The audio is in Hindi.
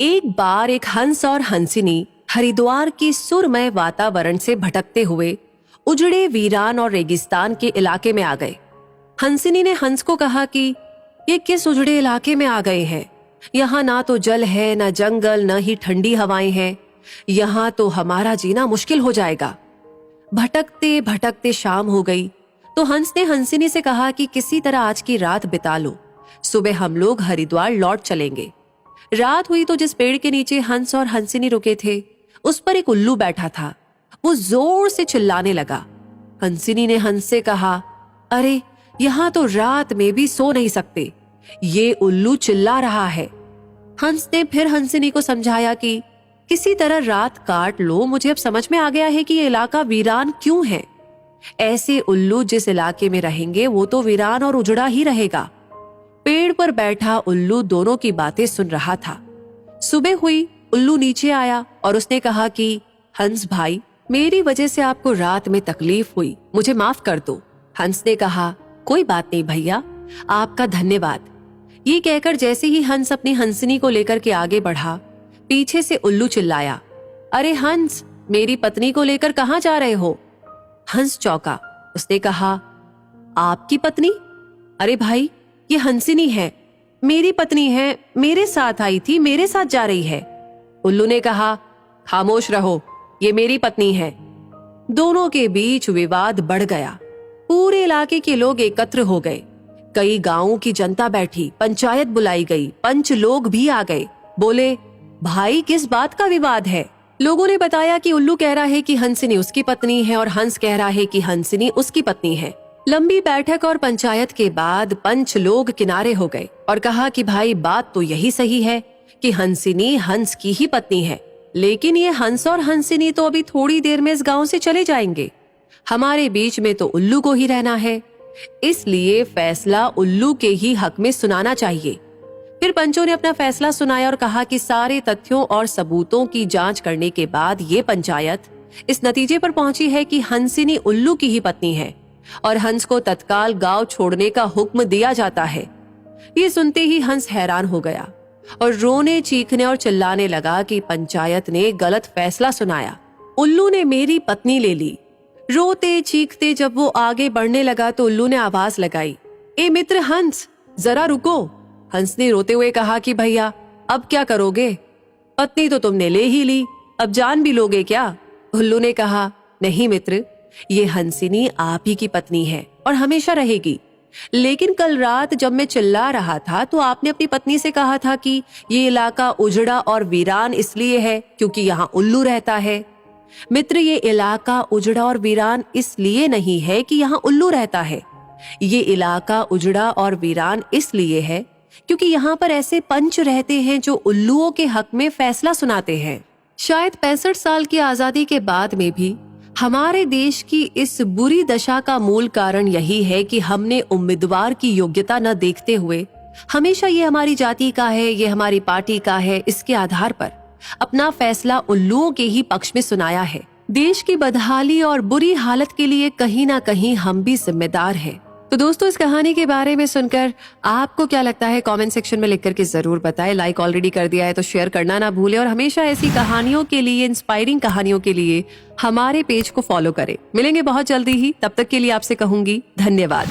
एक बार एक हंस और हंसिनी हरिद्वार की सुरमय वातावरण से भटकते हुए उजड़े वीरान और रेगिस्तान के इलाके में आ गए। हंसिनी ने हंस को कहा कि ये किस उजड़े इलाके में आ गए हैं? यहाँ ना तो जल है, न जंगल, न ही ठंडी हवाएं हैं। यहाँ तो हमारा जीना मुश्किल हो जाएगा। भटकते भटकते शाम हो गई तो हंस ने हंसिनी से कहा कि किसी तरह आज की रात बिता लो, सुबह हम लोग हरिद्वार लौट चलेंगे। रात हुई तो जिस पेड़ के नीचे हंस और हंसिनी रुके थे उस पर एक उल्लू बैठा था। वो जोर से चिल्लाने लगा। हंसिनी ने हंस से कहा, अरे यहाँ तो रात में भी सो नहीं सकते, ये उल्लू चिल्ला रहा है। हंस ने फिर हंसिनी को समझाया कि किसी तरह रात काट लो, मुझे अब समझ में आ गया है कि ये इलाका वीरान क्यों है। ऐसे उल्लू जिस इलाके में रहेंगे वो तो वीरान और उजड़ा ही रहेगा। पेड़ पर बैठा उल्लू दोनों की बातें सुन रहा था। सुबह हुई, उल्लू नीचे आया और उसने कहा कि हंस भाई, मेरी वजह से आपको रात में तकलीफ हुई, मुझे माफ कर दो। हंस ने कहा, कोई बात नहीं भैया, आपका धन्यवाद। ये कहकर जैसे ही हंस अपनी हंसिनी को लेकर के आगे बढ़ा, पीछे से उल्लू चिल्लाया, अरे हंस, मेरी पत्नी को लेकर कहाँ जा रहे हो? हंस चौंका। उसने कहा, आपकी पत्नी? अरे भाई, ये हंसिनी है, मेरी पत्नी है, मेरे साथ आई थी, मेरे साथ जा रही है। उल्लू ने कहा, खामोश रहो, ये मेरी पत्नी है। दोनों के बीच विवाद बढ़ गया। पूरे इलाके के लोग एकत्र हो गए। कई गांवों की जनता बैठी, पंचायत बुलाई गई, पंच लोग भी आ गए। बोले, भाई किस बात का विवाद है? लोगों ने बताया कि उल्लू कह रहा है कि हंसिनी उसकी पत्नी है और हंस कह रहा है कि हंसिनी उसकी पत्नी है। लंबी बैठक और पंचायत के बाद पंच लोग किनारे हो गए और कहा कि भाई बात तो यही सही है कि हंसिनी हंस की ही पत्नी है, लेकिन ये हंस और हंसिनी तो अभी थोड़ी देर में इस गांव से चले जाएंगे। हमारे बीच में तो उल्लू को ही रहना है, इसलिए फैसला उल्लू के ही हक में सुनाना चाहिए। फिर पंचों ने अपना फैसला सुनाया और कहा कि सारे तथ्यों और सबूतों की जांच करने के बाद ये पंचायत इस नतीजे पर पहुंची है कि हंसिनी उल्लू की ही पत्नी है और हंस को तत्काल गांव छोड़ने का हुक्म दिया जाता है। ये सुनते ही हंस हैरान हो गया और रोने, चीखने और चिल्लाने लगा कि पंचायत ने गलत फैसला सुनाया। उल्लू ने मेरी पत्नी ले ली। रोते चीखते जब वो आगे बढ़ने लगा तो उल्लू ने आवाज लगाई, ए मित्र हंस, जरा रुको। हंस ने रोते हुए कहा कि भैया अब क्या करोगे? पत्नी तो तुमने ले ही ली, अब जान भी लोगे क्या? उल्लू ने कहा, नहीं मित्र, ये हंसिनी आप ही की पत्नी है और हमेशा रहेगी। लेकिन कल रात जब मैं चिल्ला रहा था तो आपने अपनी पत्नी से कहा था कि ये इलाका उजड़ा और वीरान इसलिए है क्योंकि यहाँ उल्लू रहता है। मित्र, ये इलाका उजड़ा और वीरान इसलिए नहीं है कि यहाँ उल्लू रहता है। ये इलाका उजड़ा और वीरान इसलिए है क्योंकि यहाँ पर ऐसे पंच रहते हैं जो उल्लुओं के हक में फैसला सुनाते हैं। शायद 65 साल की आजादी के बाद में भी हमारे देश की इस बुरी दशा का मूल कारण यही है कि हमने उम्मीदवार की योग्यता न देखते हुए हमेशा ये हमारी जाति का है, ये हमारी पार्टी का है, इसके आधार पर अपना फैसला उल्लुओं के ही पक्ष में सुनाया है। देश की बदहाली और बुरी हालत के लिए कहीं ना कहीं हम भी जिम्मेदार हैं। तो दोस्तों, इस कहानी के बारे में सुनकर आपको क्या लगता है कमेंट सेक्शन में लिख करके जरूर बताएं। लाइक ऑलरेडी कर दिया है तो शेयर करना ना भूलें और हमेशा ऐसी कहानियों के लिए, इंस्पायरिंग कहानियों के लिए हमारे पेज को फॉलो करें। मिलेंगे बहुत जल्दी ही, तब तक के लिए आपसे कहूंगी धन्यवाद।